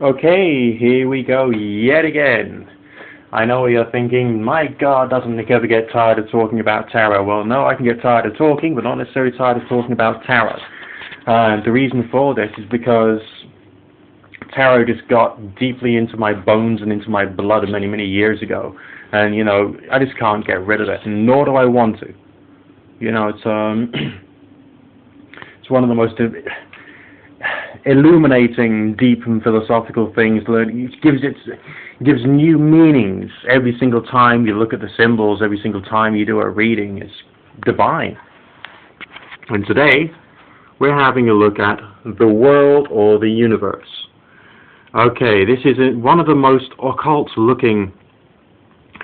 Okay, here we go yet again. I know you're thinking, my God, doesn't Nick ever get tired of talking about tarot? Well, no, I can get tired of talking, but not necessarily tired of talking about tarot. The reason for this is because tarot just got deeply into my bones and into my blood many, many years ago. And, I just can't get rid of it, nor do I want to. It's it's one of the most illuminating, deep and philosophical things. It gives new meanings every single time you look at the symbols, every single time you do a reading. It's divine. And today, we're having a look at the world or the universe. Okay, this is one of the most occult-looking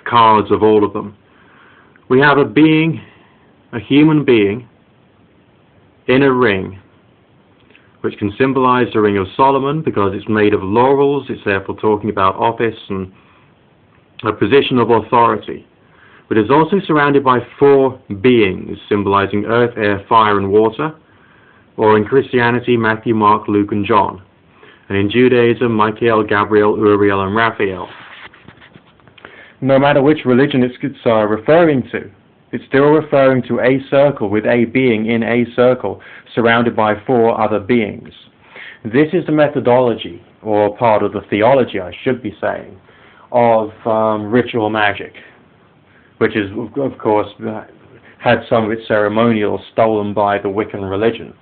cards of all of them. We have a human being, in a ring, which can symbolize the Ring of Solomon because it's made of laurels. It's therefore talking about office and a position of authority. But it's also surrounded by four beings, symbolizing earth, air, fire, and water, or in Christianity, Matthew, Mark, Luke, and John. And in Judaism, Michael, Gabriel, Uriel, and Raphael. No matter which religion it's referring to, it's still referring to a circle with a being in a circle surrounded by four other beings. This is the methodology, or part of the theology, I should be saying, of ritual magic, which is, of course, had some of its ceremonials stolen by the Wiccan religion,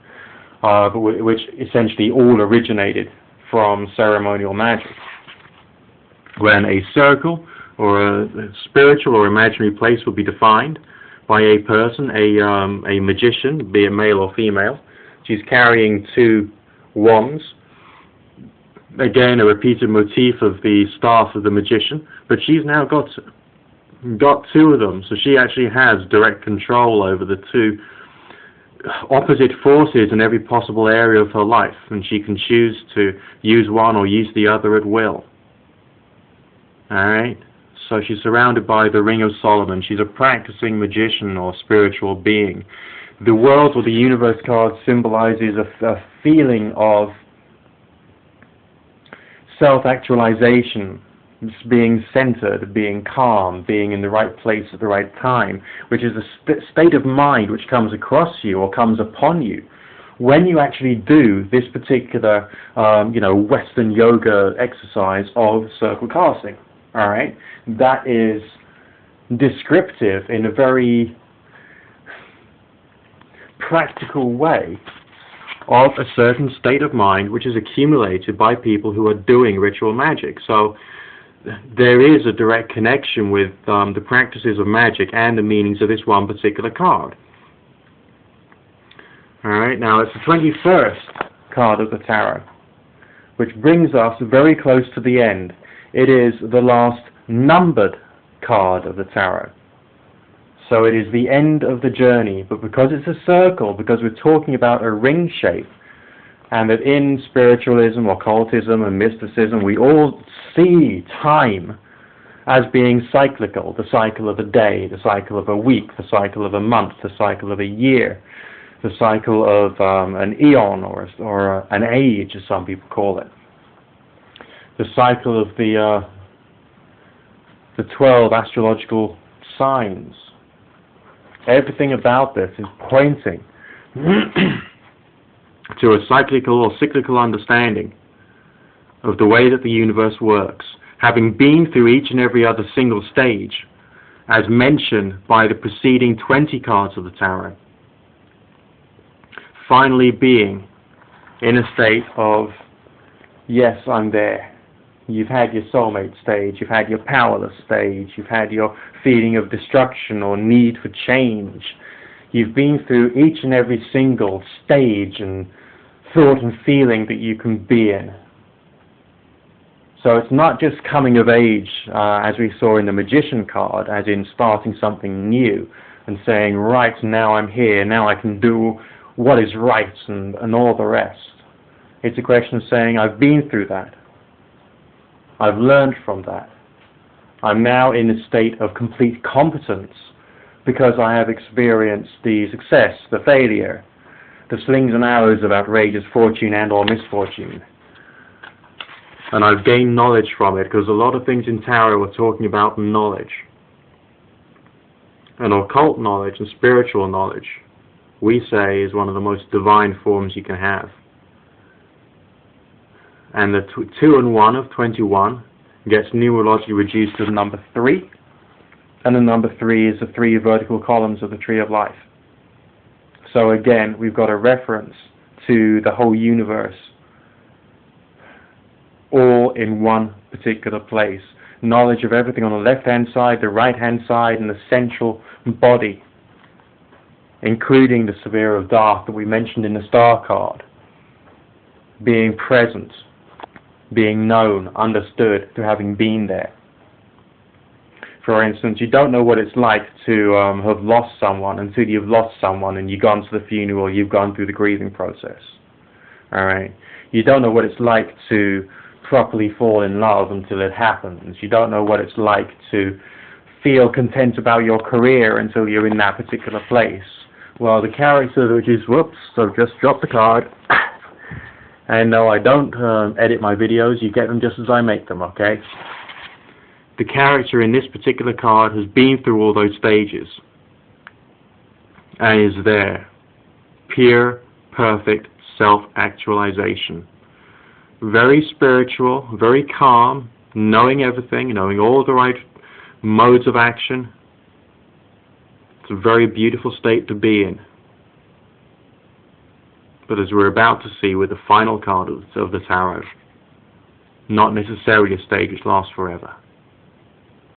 which essentially all originated from ceremonial magic. When a circle or a spiritual or imaginary place will be defined by a person, a magician, be it male or female. She's carrying two wands. Again, a repeated motif of the staff of the magician, but she's now got two of them, so she actually has direct control over the two opposite forces in every possible area of her life, and she can choose to use one or use the other at will. Alright? So she's surrounded by the Ring of Solomon. She's a practicing magician or spiritual being. The world or the universe card symbolizes a feeling of self-actualization, being centered, being calm, being in the right place at the right time, which is a state of mind which comes across you or comes upon you when you actually do this particular, Western yoga exercise of circle casting. All right, that is descriptive in a very practical way of a certain state of mind which is accumulated by people who are doing ritual magic. So there is a direct connection with the practices of magic and the meanings of this one particular card. All right, now it's the 21st card of the tarot, which brings us very close to the end. It is the last numbered card of the tarot. So it is the end of the journey, but because it's a circle, because we're talking about a ring shape, and that in spiritualism, occultism, and mysticism, we all see time as being cyclical, the cycle of a day, the cycle of a week, the cycle of a month, the cycle of a year, the cycle of an eon or an age, as some people call it. The cycle of the 12 astrological signs. Everything about this is pointing to a cyclical or cyclical understanding of the way that the universe works, having been through each and every other single stage, as mentioned by the preceding 20 cards of the tarot. Finally being in a state of, yes, I'm there. You've had your soulmate stage, you've had your powerless stage, you've had your feeling of destruction or need for change. You've been through each and every single stage and thought and feeling that you can be in. So it's not just coming of age, as we saw in the Magician card, as in starting something new and saying, right, now I'm here, now I can do what is right and all the rest. It's a question of saying, I've been through that. I've learned from that. I'm now in a state of complete competence because I have experienced the success, the failure, the slings and arrows of outrageous fortune and or misfortune. And I've gained knowledge from it, because a lot of things in tarot are talking about knowledge. And occult knowledge and spiritual knowledge, we say, is one of the most divine forms you can have. And the 2 and 1 of 21 gets numerologically reduced to the number 3. And the number 3 is the 3 vertical columns of the Tree of Life. So again, we've got a reference to the whole universe, all in one particular place. Knowledge of everything on the left-hand side, the right-hand side, and the central body, including the Sphere of Dark that we mentioned in the Star card. Being present, being known, understood, to having been there. For instance, you don't know what it's like to have lost someone until you've lost someone and you've gone to the funeral, you've gone through the grieving process. Alright? You don't know what it's like to properly fall in love until it happens. You don't know what it's like to feel content about your career until you're in that particular place. Well, the character which is, whoops, so just dropped the card. And no, I don't edit my videos, you get them just as I make them, okay? The character in this particular card has been through all those stages and is there. Pure, perfect self-actualization. Very spiritual, very calm, knowing everything, knowing all the right modes of action. It's a very beautiful state to be in. But as we're about to see with the final card of the tarot, not necessarily a state which lasts forever.